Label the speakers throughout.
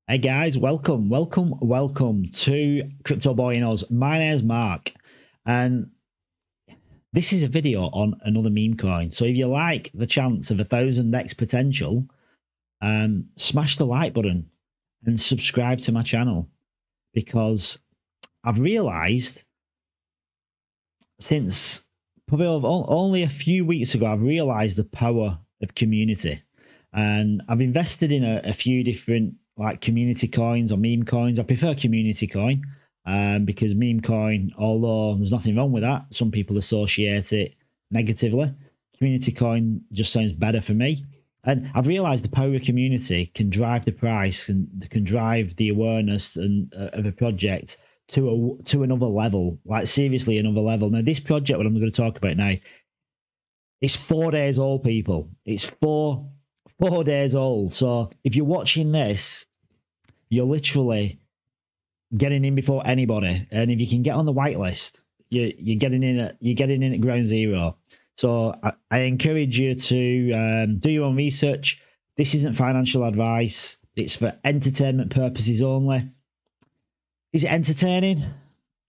Speaker 1: Hey guys, welcome to Crypto Boy and Us. My name's Mark, and this is a video on another meme coin. So if you like the chance of 1,000x potential, smash the like button and subscribe to my channel, because I've realized since probably only a few weeks ago, I've realized the power of community, and I've invested in a few different like community coins or meme coins. I prefer community coin because meme coin, although there's nothing wrong with that, some people associate it negatively. Community coin just sounds better for me. And I've realized the power of community can drive the price and can drive the awareness and of a project to another level, like seriously another level. Now, this project, what I'm going to talk about now, it's 4 days old, people. It's four days old. So if you're watching this, you're literally getting in before anybody. And if you can get on the whitelist, you're getting in at ground zero. So I encourage you to do your own research. This isn't financial advice. It's for entertainment purposes only. Is it entertaining?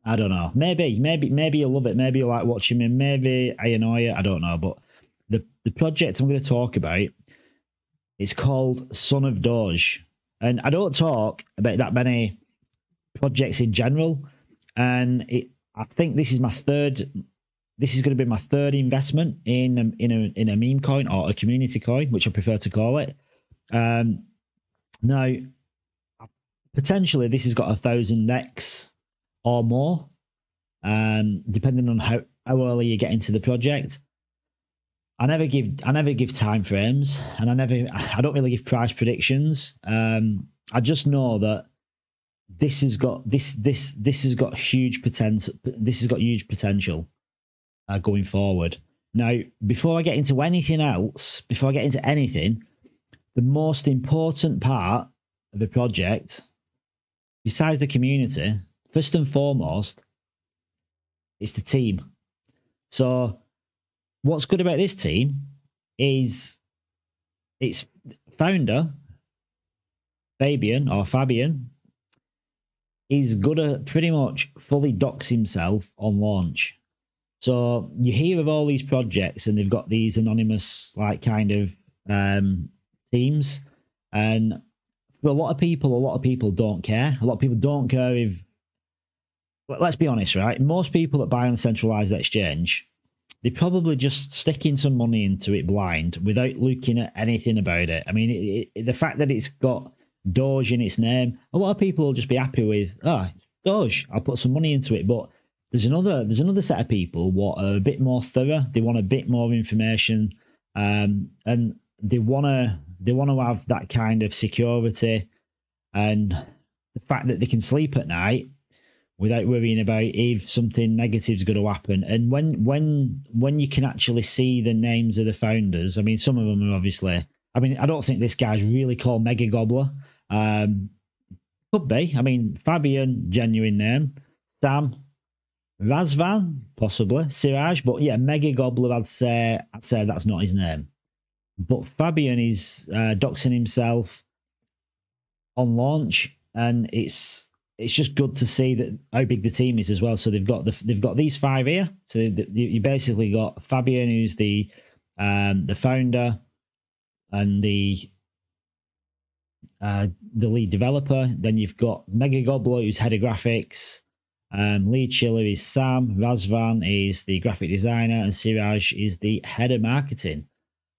Speaker 1: I don't know. Maybe you'll love it. Maybe you'll like watching me. Maybe I annoy you. I don't know. But the project I'm going to talk about, it's called Son of Doge. And I don't talk about that many projects in general. And I think this is my third. This is going to be my third investment in a meme coin or a community coin, which I prefer to call it. Now, potentially this has got 1,000x or more, depending on how early you get into the project. I never give time frames, and I don't really give price predictions. I just know that this has got huge potential. This has got huge potential going forward. Now, before I get into anything else, the most important part of the project, besides the community, first and foremost, it's the team. So what's good about this team is its founder, Fabian, is gonna pretty much fully dox himself on launch. So you hear of all these projects and they've got these anonymous like kind of teams, and for a lot of people don't care. A lot of people don't care if, let's be honest, right? Most people that buy on a centralized exchange, they probably just sticking some money into it blind without looking at anything about it. I mean, the fact that it's got Doge in its name, a lot of people will just be happy with, Doge, I'll put some money into it. But there's another set of people what are a bit more thorough. They want a bit more information, and they want to have that kind of security and the fact that they can sleep at night without worrying about if something negative is going to happen. And when you can actually see the names of the founders, I mean, some of them are obviously, I mean, I don't think this guy's really called Mega Gobbler. Could be. I mean, Fabian, genuine name. Sam, Razvan, possibly. Siraj, but yeah, Mega Gobbler, I'd say that's not his name. But Fabian is doxing himself on launch, and it's just good to see that how big the team is as well. So they've got these five here. So you basically got Fabian, who's the founder and the lead developer. Then you've got Mega Gobbler, who's head of graphics. Lead chiller is Sam. Razvan is the graphic designer, and Siraj is the head of marketing.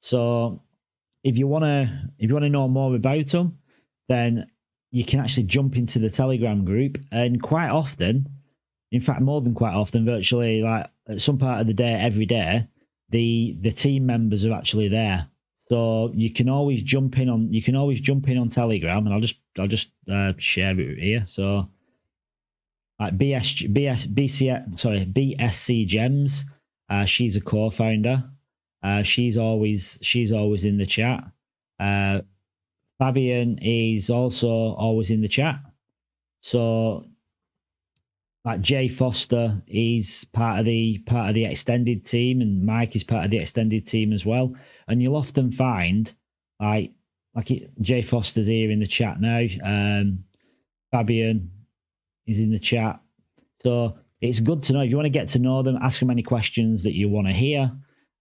Speaker 1: So if you wanna know more about them, then you can actually jump into the Telegram group, and quite often, in fact, more than quite often, virtually like at some part of the day, every day, the team members are actually there. So you can always jump in on Telegram, and I'll just share it here. So like BSC Gems, she's a co-founder. She's always in the chat. Fabian is also always in the chat. So like Jay Foster is part of the extended team, and Mike is part of the extended team as well. And you'll often find like Jay Foster's here in the chat now. Fabian is in the chat. So it's good to know. If you want to get to know them, ask them any questions that you want to hear.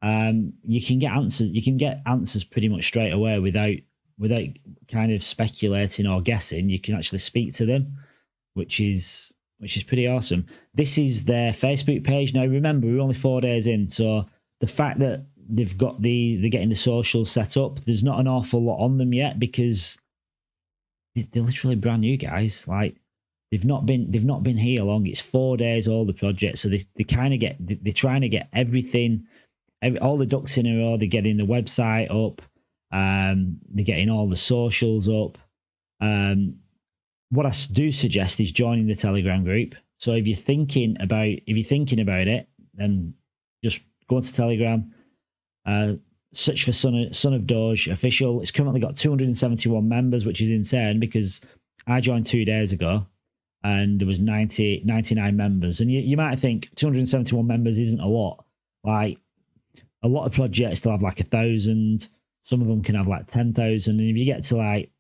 Speaker 1: You can get answers. You can get answers pretty much straight away without kind of speculating or guessing. You can actually speak to them, which is pretty awesome. This is their Facebook page. Now, remember, we're only 4 days in, so the fact that they're getting the social set up, there's not an awful lot on them yet because they're literally brand new, guys. Like they've not been here long. It's 4 days old, the project, so they're trying to get everything, all the ducks in a row. They're getting the website up. They're getting all the socials up. What I do suggest is joining the Telegram group. So if you're thinking about it, then just go into Telegram, search for Son of Doge official. It's currently got 271 members, which is insane because I joined 2 days ago and there was 99 members. And you might think 271 members isn't a lot. Like a lot of projects still have like 1,000. Some of them can have like 10,000. And if you get to like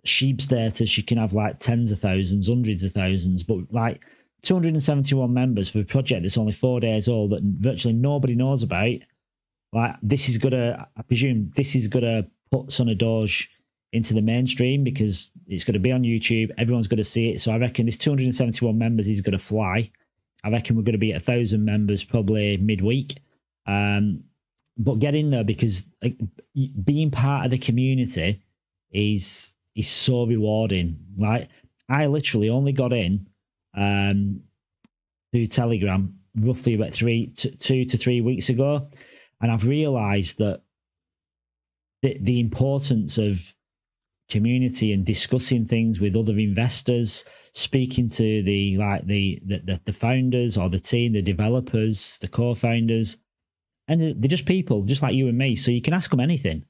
Speaker 1: sheep status, you can have like tens of thousands, hundreds of thousands, but like 271 members for a project that's only 4 days old that virtually nobody knows about. Like I presume this is gonna put Son of Doge into the mainstream because it's going to be on YouTube. Everyone's going to see it. So I reckon this 271 members is going to fly. I reckon we're going to be at 1,000 members probably midweek. But get in there because being part of the community is so rewarding. Like I literally only got in through Telegram roughly about 2 to 3 weeks ago, and I've realized that the importance of community and discussing things with other investors, speaking to the founders or the team, the developers, the co-founders, and they're just people just like you and me, so you can ask them anything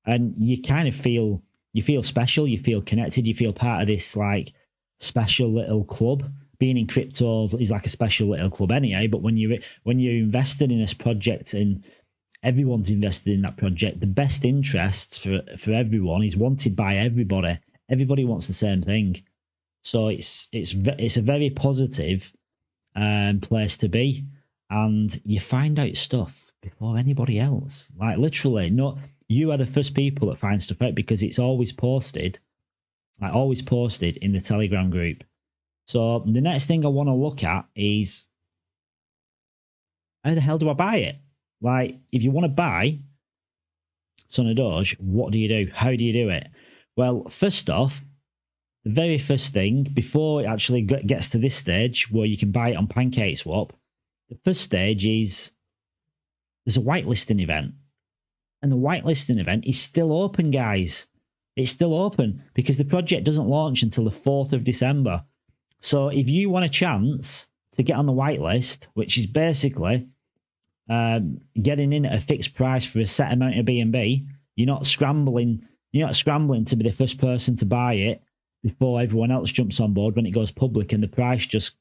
Speaker 1: and you kind of feel special, you feel connected, you feel part of this like special little club. Being in crypto is like a special little club anyway, but when you're invested in this project and everyone's invested in that project, the best interests for everyone is wanted by everybody. Everybody wants the same thing, so it's a very positive place to be, and you find out stuff before anybody else. Like literally, you are the first people that find stuff out because it's always posted in the Telegram group. So the next thing I want to look at is how the hell do I buy it? Like, if you want to buy Son of Doge, what do you do? How do you do it? Well, first off, the very first thing, before it actually gets to this stage where you can buy it on PancakeSwap, the first stage is there's a whitelisting event. And the whitelisting event is still open, guys. It's still open because the project doesn't launch until the 4th of December. So if you want a chance to get on the whitelist, which is basically getting in at a fixed price for a set amount of BNB, you're not scrambling to be the first person to buy it before everyone else jumps on board when it goes public and the price just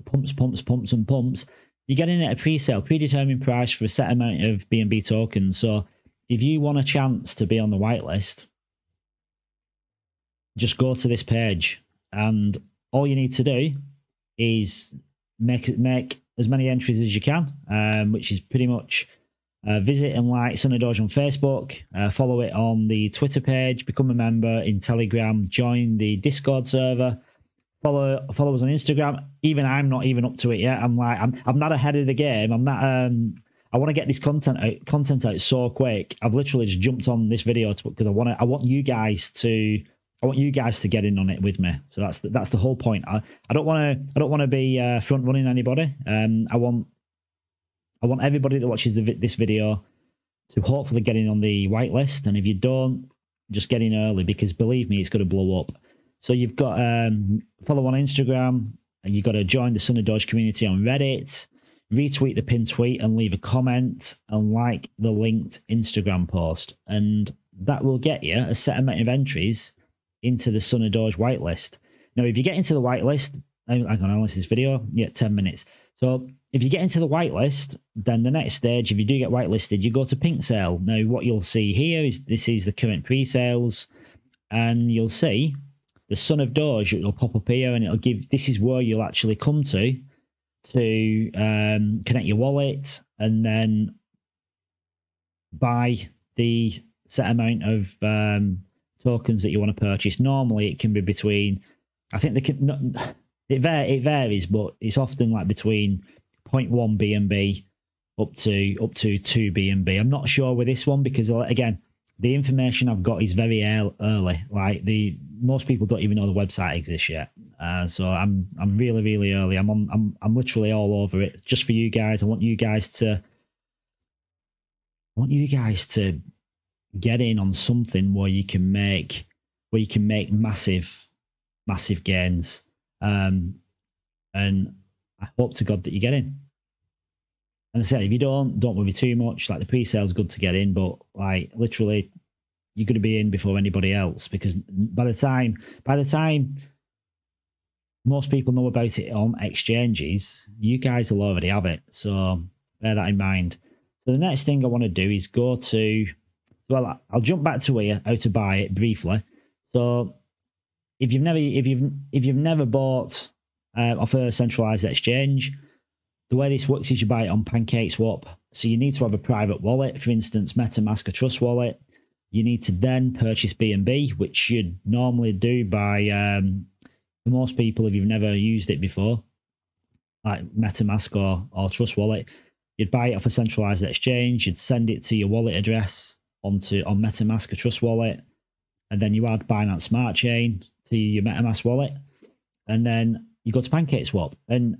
Speaker 1: pumps and pumps. You're getting at a pre-sale, predetermined price for a set amount of BNB tokens. So if you want a chance to be on the whitelist, just go to this page, and all you need to do is make as many entries as you can, which is pretty much visit and like Son of Doge on Facebook, follow it on the Twitter page, become a member in Telegram, join the Discord server, follow us on Instagram. Even I'm not even up to it yet. I'm not ahead of the game. I'm not. I want to get this content out so quick. I've literally just jumped on this video because I want you guys to get in on it with me. So that's the whole point. I don't want to be front running anybody. I want everybody that watches this video to hopefully get in on the whitelist. And if you don't, just get in early because believe me, it's going to blow up. So you've got follow on Instagram, and you've got to join the Son of Doge community on Reddit, retweet the pinned tweet and leave a comment and like the linked Instagram post. And that will get you a set amount of entries into the Son of Doge whitelist. Now, if you get into the whitelist, hang on, I want this video. Yeah, 10 minutes. So if you get into the whitelist, then the next stage, if you do get whitelisted, you go to Presale. Now, what you'll see here is this is the current pre-sales, and you'll see the Son of Doge. It'll pop up here, and it'll give. This is where you'll actually come to connect your wallet, and then buy the set amount of tokens that you want to purchase. Normally, it can be between. I think it varies, but it's often like between 0.1 BNB up to 2 BNB. I'm not sure with this one because, again, the information I've got is very early. Like most people don't even know the website exists yet. So I'm really early. I'm literally all over it just for you guys. I want you guys to get in on something where you can make massive gains. And I hope to God that you get in. And I said, if you don't worry too much. Like the pre-sale's good to get in, but like literally, you're going to be in before anybody else because by the time most people know about it on exchanges, you guys will already have it. So bear that in mind. So the next thing I want to do is go to. Well, I'll jump back to here how to buy it briefly. So if you've never bought off a centralized exchange, the way this works is you buy it on PancakeSwap. So you need to have a private wallet, for instance, MetaMask or Trust Wallet. You need to then purchase BNB, which you'd normally do by, for most people, if you've never used it before, like MetaMask or Trust Wallet, you'd buy it off a centralized exchange. You'd send it to your wallet address on MetaMask or Trust Wallet, and then you add Binance Smart Chain to your MetaMask wallet, and then you go to PancakeSwap. And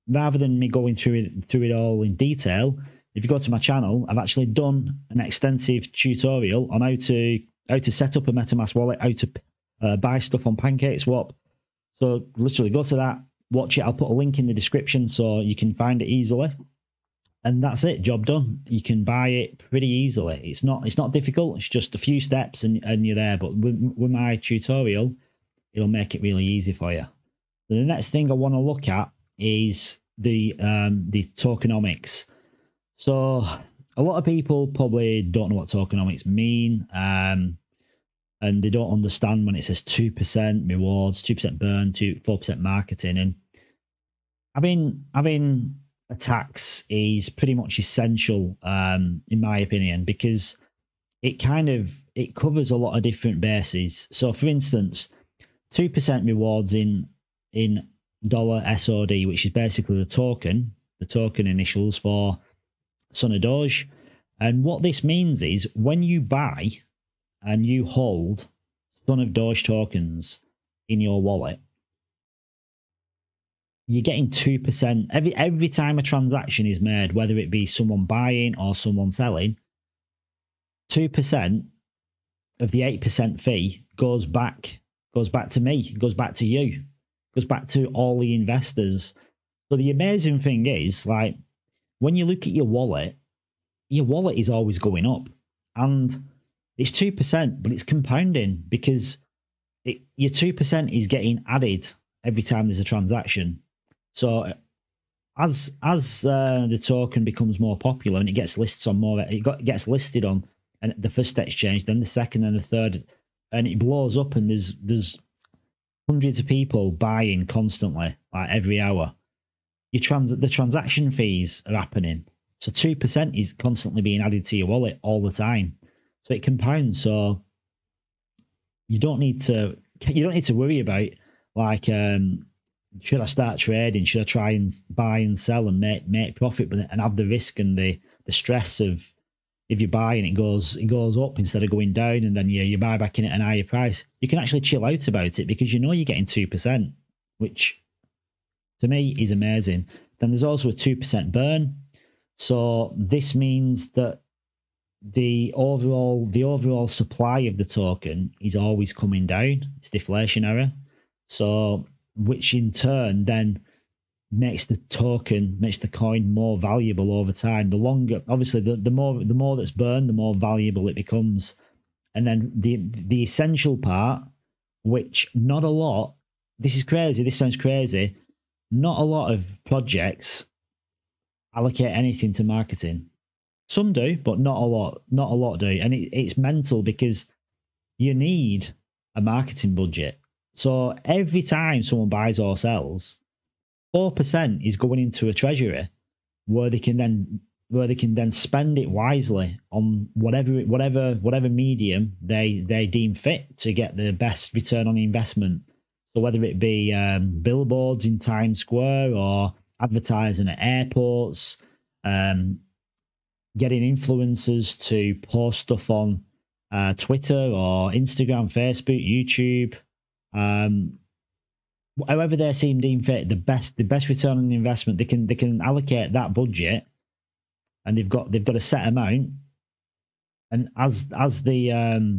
Speaker 1: rather than me going through it all in detail, if you go to my channel, I've actually done an extensive tutorial on how to set up a MetaMask wallet, how to buy stuff on PancakeSwap. So literally go to that, watch it. I'll put a link in the description so you can find it easily. And that's it, job done. You can buy it pretty easily. It's not difficult. It's just a few steps and you're there. But with my tutorial, it'll make it really easy for you. So the next thing I want to look at is the tokenomics. So a lot of people probably don't know what tokenomics mean, and they don't understand when it says 2% rewards, 2% burn, 4% marketing. And having a tax is pretty much essential, in my opinion, because it covers a lot of different bases. So, for instance, 2% rewards in dollar SOD, which is basically the token initials for Son of Doge. And what this means is when you buy and you hold Son of Doge tokens in your wallet, you're getting 2% every time a transaction is made, whether it be someone buying or someone selling. 2% of the 8% fee goes back to me, goes back to you, goes back to all the investors. So the amazing thing is, like, when you look at your wallet is always going up, and it's 2%, but it's compounding because your 2% is getting added every time there's a transaction. So as the token becomes more popular and it gets gets listed on the first exchange, then the second and the third, and it blows up, and there's hundreds of people buying constantly, like every hour. The transaction fees are happening, so 2% is constantly being added to your wallet all the time. So it compounds. So you don't need to worry about like, should I start trading? Should I try and buy and sell and make profit, and have the risk and the stress of, if you buy and it goes up instead of going down, and then you buy back in at an higher price? You can actually chill out about it because you know you're getting 2%, which to me is amazing. Then there's also a 2% burn. So this means that the overall supply of the token is always coming down. It's deflationary. So, which in turn then makes the coin more valuable over time. The longer, obviously, the more that's burned, the more valuable it becomes. And then the essential part, which not a lot, this is crazy, this sounds crazy, not a lot of projects allocate anything to marketing. Some do, but not a lot. Not a lot do. And it's mental because you need a marketing budget. So every time someone buys or sells, 4% is going into a treasury where they can then spend it wisely on whatever medium they deem fit to get the best return on investment. So whether it be billboards in Times Square or advertising at airports, getting influencers to post stuff on Twitter or Instagram, Facebook, YouTube, however they seem deemed fit, the best return on investment, they can allocate that budget, and they've got a set amount, and as the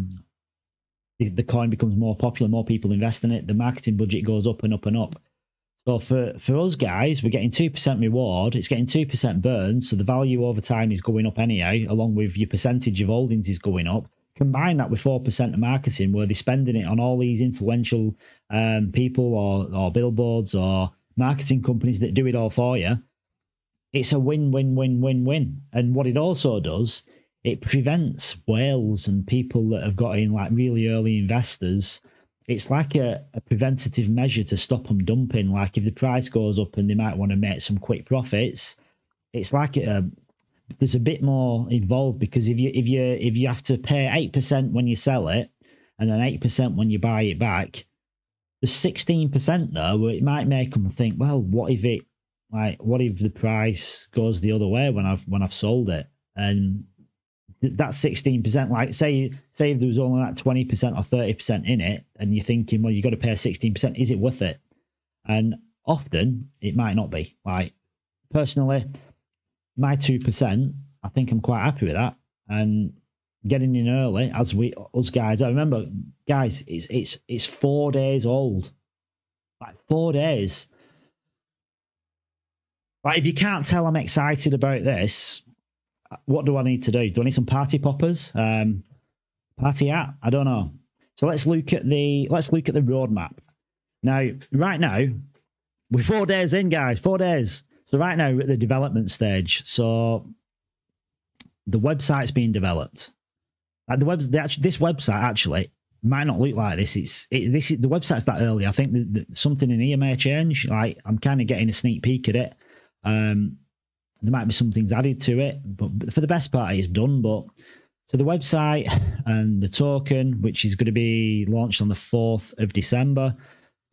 Speaker 1: coin becomes more popular, more people invest in it, the marketing budget goes up and up and up. So for us guys, we're getting 2% reward, it's getting 2% burn, so the value over time is going up anyhow, along with your percentage of holdings is going up. Combine that with 4% of marketing, where they're spending it on all these influential people or billboards or marketing companies that do it all for you. It's a win-win-win-win-win. And what it also does, it prevents whales and people that have got in like really early investors. It's like a preventative measure to stop them dumping. Like if the price goes up and they might want to make some quick profits, it's like there's a bit more involved, because if you have to pay 8% when you sell it and then 8% when you buy it back, there's 16% there where it might make them think, well, what if the price goes the other way when I've sold it? And that's 16%. Like say if there was only like 20% or 30% in it, and you're thinking, well, you got to pay 16%, is it worth it? And often it might not be. Like personally, my 2%, I think I'm quite happy with that. And getting in early, as us guys, I remember, guys, it's 4 days old. Like 4 days. Like if you can't tell I'm excited about this, what do I need to do? Do I need some party poppers? Party hat? I don't know. So let's look at the roadmap. Now, right now, we're 4 days in, guys. 4 days. So right now we're at the development stage. So the website's being developed. Like this website actually might not look like this. The website's that early. I think that something in here may change. Like I'm kind of getting a sneak peek at it. There might be some things added to it, but for the best part, it's done. But so the website and the token, which is going to be launched on the 4th of December.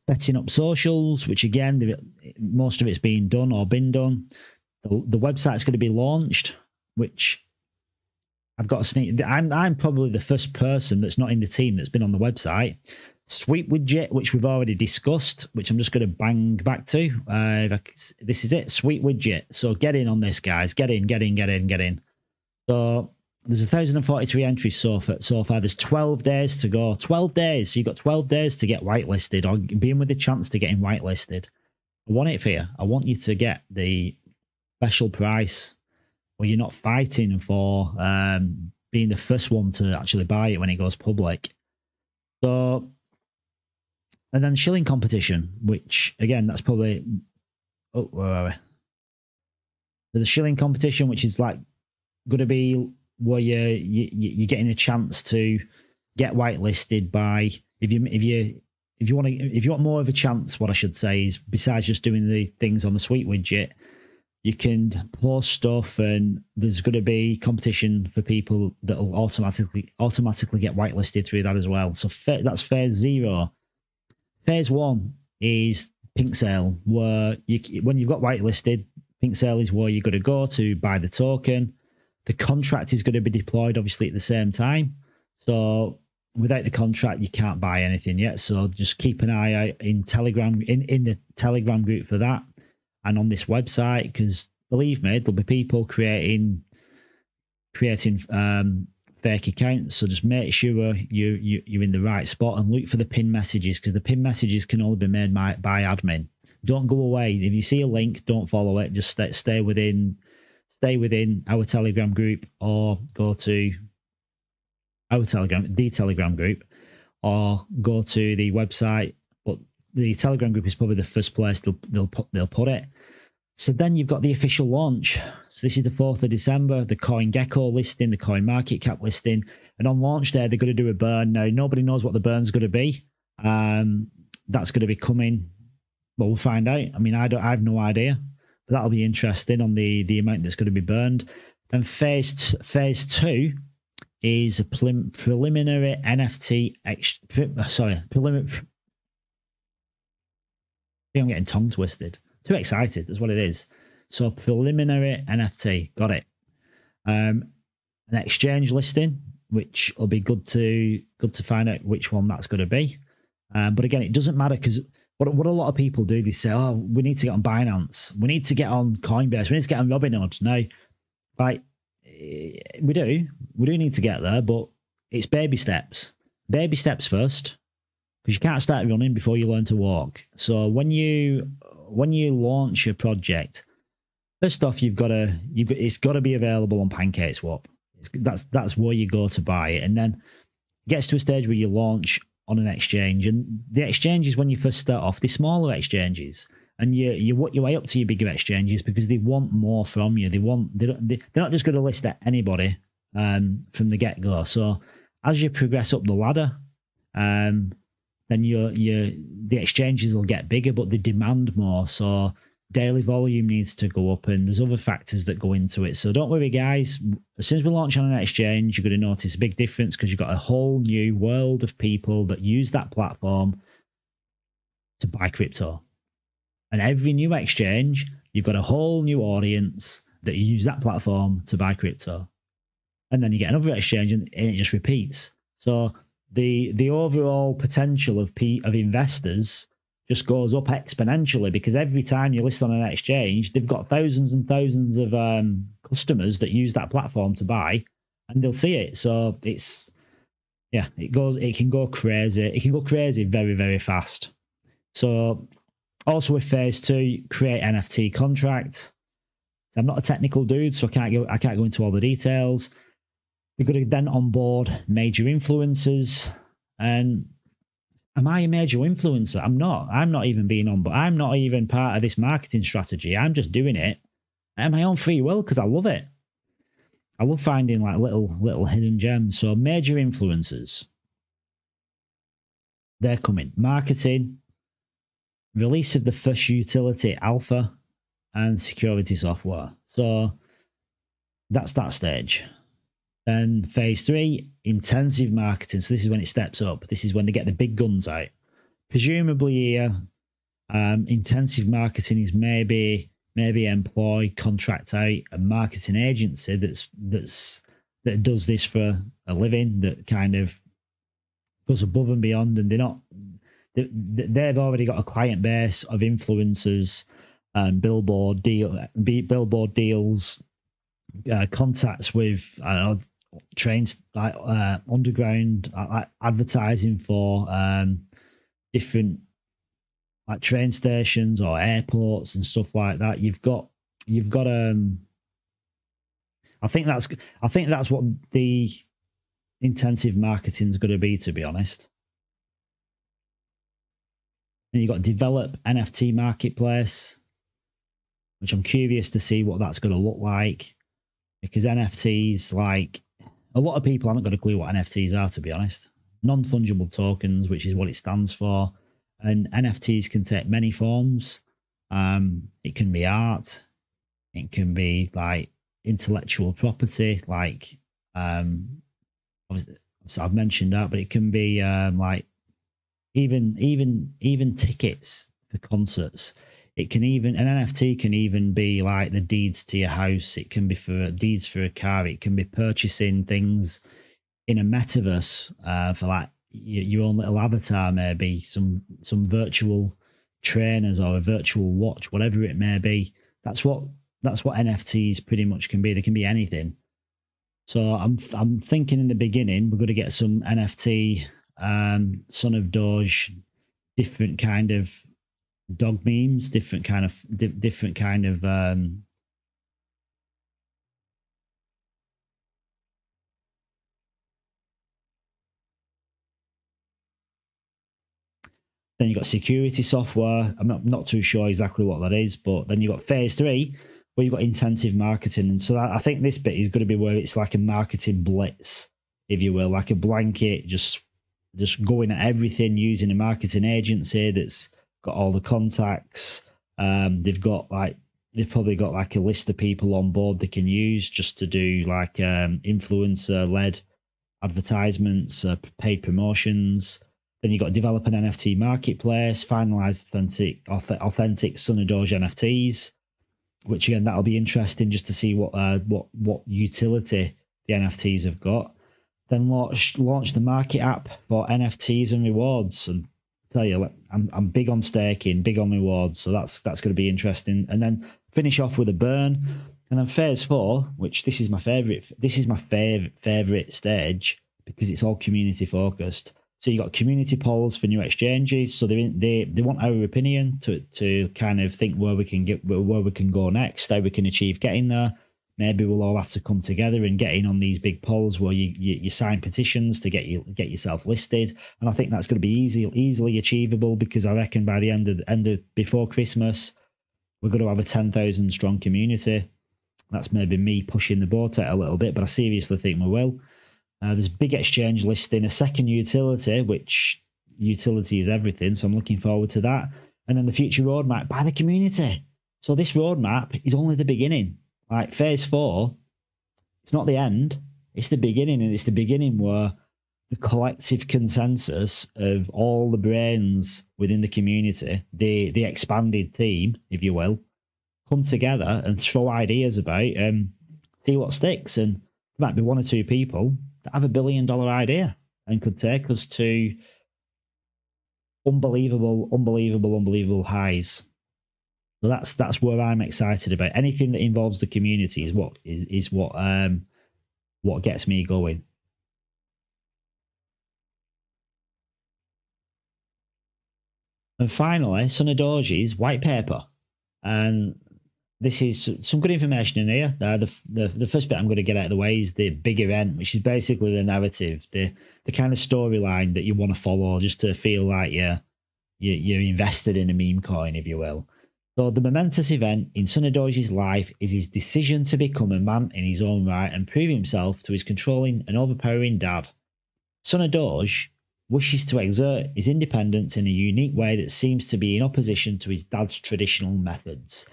Speaker 1: Setting up socials, which again, most of it's been done or been done. The website's going to be launched, which I've got a sneak. I'm probably the first person that's not in the team that's been on the website. Sweep widget, which we've already discussed, which I'm just going to bang back to. This is it, sweep widget. So get in on this, guys. Get in. So there's 1,043 entries so far. There's 12 days to go. 12 days. So you've got 12 days to get whitelisted or be in with a chance to getting whitelisted. I want it for you. I want you to get the special price where you're not fighting for being the first one to actually buy it when it goes public. So, and then shilling competition, which again, that's probably, oh, where are we? So the shilling competition, which is like going to be where you're getting a chance to get whitelisted by if you want more of a chance, what I should say is, besides just doing the things on the sweep widget, you can post stuff, and there's going to be competition for people that will automatically get whitelisted through that as well. So that's phase 0. Phase 1 is pink sale, where when you've got whitelisted, pink sale is where you're going to go to buy the token. The contract is going to be deployed, obviously, at the same time. So without the contract, you can't buy anything yet. So just keep an eye out in Telegram, in the Telegram group for that, and on this website, because believe me, there'll be people creating fake accounts. So just make sure you're in the right spot and look for the pin messages, because the pin messages can only be made by admin. Don't go away. If you see a link, don't follow it. Just stay within our Telegram group, or go to the Telegram group, or go to the website. But the Telegram group is probably the first place they'll put it. So then you've got the official launch. So this is the 4th of December, the CoinGecko listing, the CoinMarketCap listing. And on launch day, they're going to do a burn. Now, nobody knows what the burn's going to be. That's going to be coming. Well, we'll find out. I mean, I have no idea. But that'll be interesting on the amount that's going to be burned. Then phase 2 is a preliminary NFT. I'm getting tongue twisted. Too excited. That's what it is. So preliminary NFT. Got it. An exchange listing, which will be good to find out which one that's going to be. But again, it doesn't matter because what a lot of people do, they say, oh, we need to get on Binance. We need to get on Coinbase. We need to get on Robinhood. No, like we do need to get there, but it's baby steps. Baby steps first, because you can't start running before you learn to walk. So when you launch a project, first off, it's got to be available on PancakeSwap. That's where you go to buy it, and then it gets to a stage where you launch on an exchange. And the exchanges, when you first start off, they're smaller exchanges, and you work your way up to your bigger exchanges because they want more from you. They're not just going to list at anybody from the get go. So as you progress up the ladder, then the exchanges will get bigger, but they demand more. So daily volume needs to go up, and there's other factors that go into it. So don't worry, guys. As soon as we launch on an exchange, you're going to notice a big difference because you've got a whole new world of people that use that platform to buy crypto. And every new exchange, you've got a whole new audience that use that platform to buy crypto. And then you get another exchange, and it just repeats. So the overall potential of investors just goes up exponentially, because every time you list on an exchange, they've got thousands and thousands of customers that use that platform to buy, and they'll see it. So it can go crazy. It can go crazy very, very fast. So also with phase 2, create NFT contract. I'm not a technical dude, so I can't go into all the details. We're going to then onboard major influencers. And am I a major influencer? I'm not. I'm not even being on, but I'm not even part of this marketing strategy. I'm just doing it at my own free will because I love it. I love finding like little hidden gems. So major influencers, they're coming. Marketing, release of the first utility alpha, and security software. So that's that stage. Then phase 3, intensive marketing. So this is when it steps up. This is when they get the big guns out. Presumably here, intensive marketing is maybe employ, contract out a marketing agency that does this for a living, that kind of goes above and beyond, and they've already got a client base of influencers and billboard deals, contacts with trains, like underground advertising for different like train stations or airports and stuff like that. You've got I think that's what the intensive marketing is going to be, to be honest. And you've got develop NFT marketplace, which I'm curious to see what that's going to look like, because NFTs, like, a lot of people haven't got a clue what NFTs are, to be honest. Non-fungible tokens, which is what it stands for. And NFTs can take many forms. It can be art. It can be like intellectual property, like obviously I've mentioned that, but it can be like even tickets for concerts. It can even, an NFT can even be like the deeds to your house. It can be for deeds for a car. It can be purchasing things in a metaverse for like your own little avatar, maybe some virtual trainers or a virtual watch, whatever it may be. That's what NFTs pretty much can be. They can be anything. So I'm thinking in the beginning we're going to get some NFT, Son of Doge, different kind of dog memes, different kind of Then you've got security software. I'm not too sure exactly what that is, but then you've got phase 3, where you've got intensive marketing. And so I think this bit is going to be where it's like a marketing blitz, if you will, like a blanket, just going at everything using a marketing agency that's got all the contacts. They've probably got like a list of people on board they can use just to do like influencer-led advertisements, paid promotions. Then you've got to develop an NFT marketplace, finalize authentic Son of Doge NFTs, which again, that'll be interesting just to see what utility the NFTs have got. Then launch the market app for NFTs and rewards. And I tell you, I'm big on staking, big on rewards, so that's going to be interesting. And then finish off with a burn. And then phase 4, which this is my favorite. This is my favorite stage because it's all community focused. So you got community polls for new exchanges. So they want our opinion to kind of think where we can go next, how we can achieve getting there. Maybe we'll all have to come together and get in on these big polls where you sign petitions to get yourself listed. And I think that's going to be easily achievable, because I reckon by the end of before Christmas, we're going to have a 10,000 strong community. That's maybe me pushing the boat out a little bit, but I seriously think we will. There's a big exchange listing, a second utility, which utility is everything. So I'm looking forward to that. And then the future roadmap by the community. So this roadmap is only the beginning. Like phase 4, it's not the end. It's the beginning. And it's the beginning where the collective consensus of all the brains within the community, the expanded team, if you will, come together and throw ideas about and see what sticks. And there might be 1 or 2 people that have $1 billion idea and could take us to unbelievable highs. So that's where I'm excited about. Anything that involves the community is what gets me going. And finally, Son of Doge's white paper. And this is some good information in here. The first bit I'm going to get out of the way is the big event, which is basically the narrative, the kind of storyline that you want to follow, just to feel like you're invested in a meme coin, if you will. So the momentous event in Son of Doge's life is his decision to become a man in his own right and prove himself to his controlling and overpowering dad. Son of Doge wishes to exert his independence in a unique way that seems to be in opposition to his dad's traditional methods.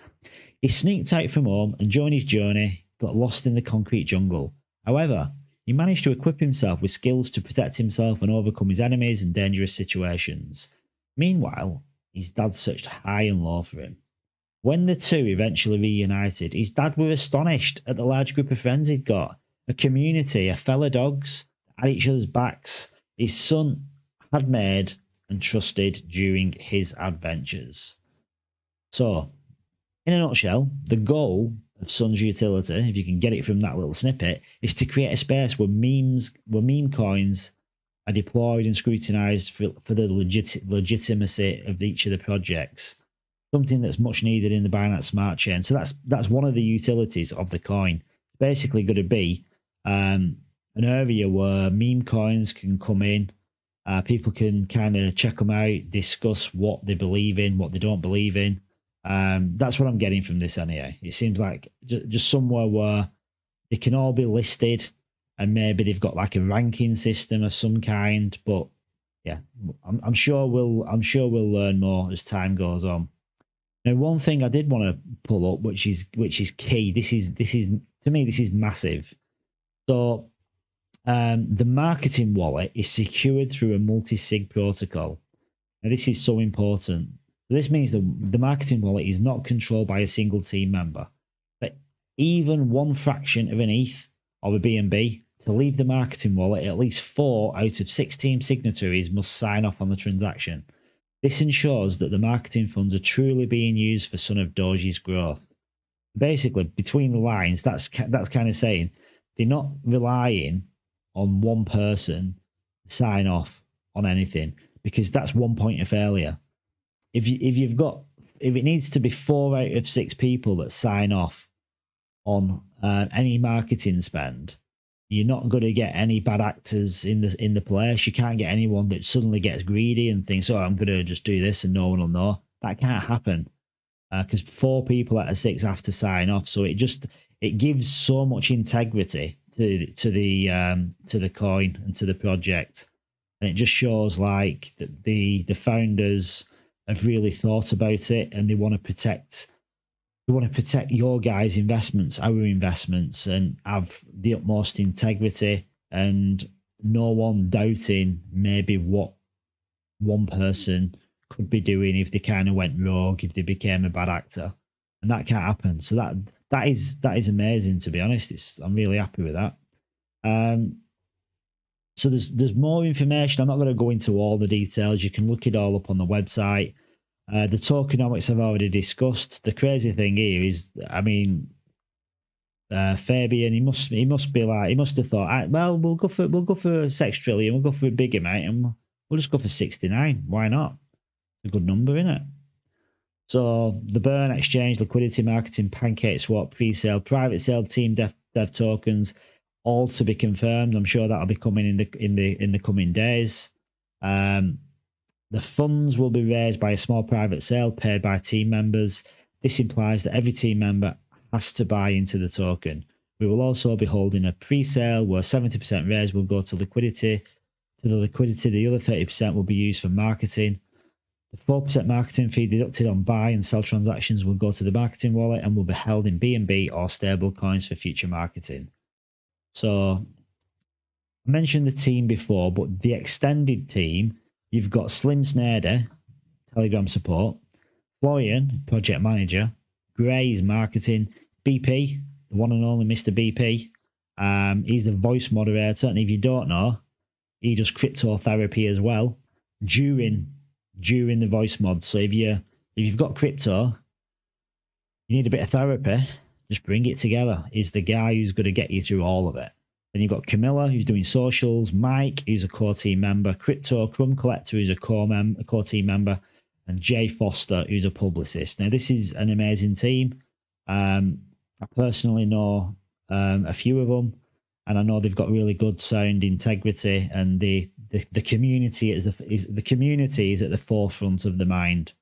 Speaker 1: He sneaked out from home and during his journey got lost in the concrete jungle. However, he managed to equip himself with skills to protect himself and overcome his enemies in dangerous situations. Meanwhile, his dad searched high and low for him. When the two eventually reunited, his dad were astonished at the large group of friends he'd got, a community of fellow dogs at each other's backs his son had made and trusted during his adventures. So, in a nutshell, the goal of Son's utility, if you can get it from that little snippet, is to create a space where meme coins are deployed and scrutinized for the legitimacy of each of the projects. Something that's much needed in the Binance Smart Chain. So that's one of the utilities of the coin. It's basically going to be an area where meme coins can come in. People can kind of check them out, discuss what they believe in, what they don't believe in. That's what I'm getting from this anyway. It seems like just somewhere where they can all be listed, and maybe they've got like a ranking system of some kind. But yeah, I'm sure we'll learn more as time goes on. Now, one thing I did want to pull up, which is key. This is to me, this is massive. So the marketing wallet is secured through a multi-sig protocol. Now, this is so important. So this means that the marketing wallet is not controlled by a single team member. But even one fraction of an ETH or a BNB to leave the marketing wallet, at least 4 out of 6 team signatories must sign off on the transaction. This ensures that the marketing funds are truly being used for Son of Doge's growth. Basically, between the lines, that's kind of saying they're not relying on one person to sign off on anything, because that's one point of failure. If it needs to be 4 out of 6 people that sign off on any marketing spend, you're not going to get any bad actors in the place. You can't get anyone that suddenly gets greedy and thinks, "Oh, I'm going to just do this and no one will know." That can't happen because 4 people out of 6 have to sign off. So it gives so much integrity to the coin and to the project, and it just shows like that the founders have really thought about it and they want to protect your guys' investments, our investments, and have the utmost integrity and no one doubting maybe what one person could be doing if they kind of went rogue, if they became a bad actor. And that can't happen. So that is amazing, to be honest. I'm really happy with that. So there's more information. I'm not going to go into all the details. You can look it all up on the website. The tokenomics I've already discussed. The crazy thing here is, I mean, Fabian, he must have thought, well, we'll go for 6 trillion, we'll go for a big amount, and we'll just go for 69. Why not? It's a good number, isn't it? So the burn, exchange, liquidity, marketing, pancake swap, pre-sale, private sale, team dev tokens, all to be confirmed. I'm sure that'll be coming in the coming days. The funds will be raised by a small private sale paid by team members. This implies that every team member has to buy into the token. We will also be holding a pre-sale where 70% raised will go to liquidity. To the liquidity, the other 30% will be used for marketing. The 4% marketing fee deducted on buy and sell transactions will go to the marketing wallet and will be held in BNB or stable coins for future marketing. So I mentioned the team before, but the extended team, you've got Slim Snader, Telegram support, Florian, project manager, Gray's marketing, BP, the one and only Mr. BP. He's the voice moderator, and if you don't know, he does crypto therapy as well during the voice mod. So if you've got crypto, you need a bit of therapy, just bring it together. He's the guy who's going to get you through all of it. Then you've got Camilla, who's doing socials, Mike, who's a core team member, Crypto, Crumb Collector, who's a core team member, and Jay Foster, who's a publicist. Now, this is an amazing team. I personally know a few of them, and I know they've got really good sound integrity, and the community is at the forefront of the mind.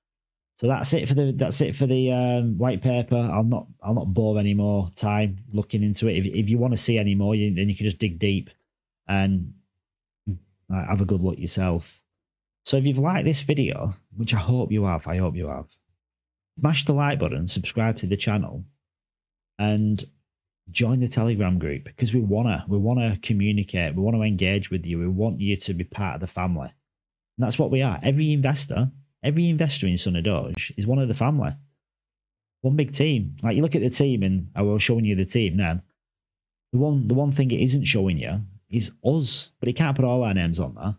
Speaker 1: So that's it for the white paper. I'll not bore any more time looking into it. If you want to see any more, then you can just dig deep and have a good look yourself. So if you've liked this video, which I hope you have, smash the like button, subscribe to the channel, and join the Telegram group, because we wanna communicate, we want to engage with you, we want you to be part of the family, and that's what we are. Every investor in Son of Doge is one of the family, one big team. Like, you look at the team, and I was showing you the team then. The one thing it isn't showing you is us, but it can't put all our names on there.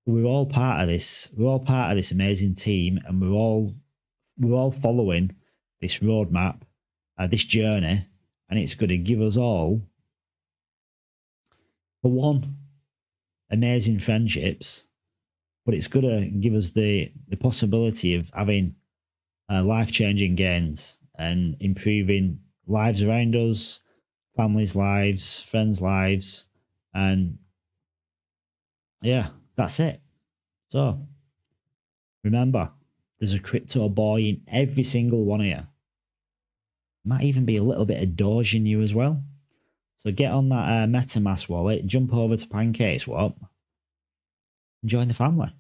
Speaker 1: We're all part of this. We're all part of this amazing team, and we're all following this roadmap, this journey, and it's going to give us all, for one, amazing friendships, but it's going to give us the possibility of having life-changing gains and improving lives around us, families' lives, friends' lives, and yeah, that's it. So remember, there's a crypto boy in every single one of you. Might even be a little bit of Doge in you as well. So get on that MetaMask wallet, jump over to PancakeSwap, and join the family.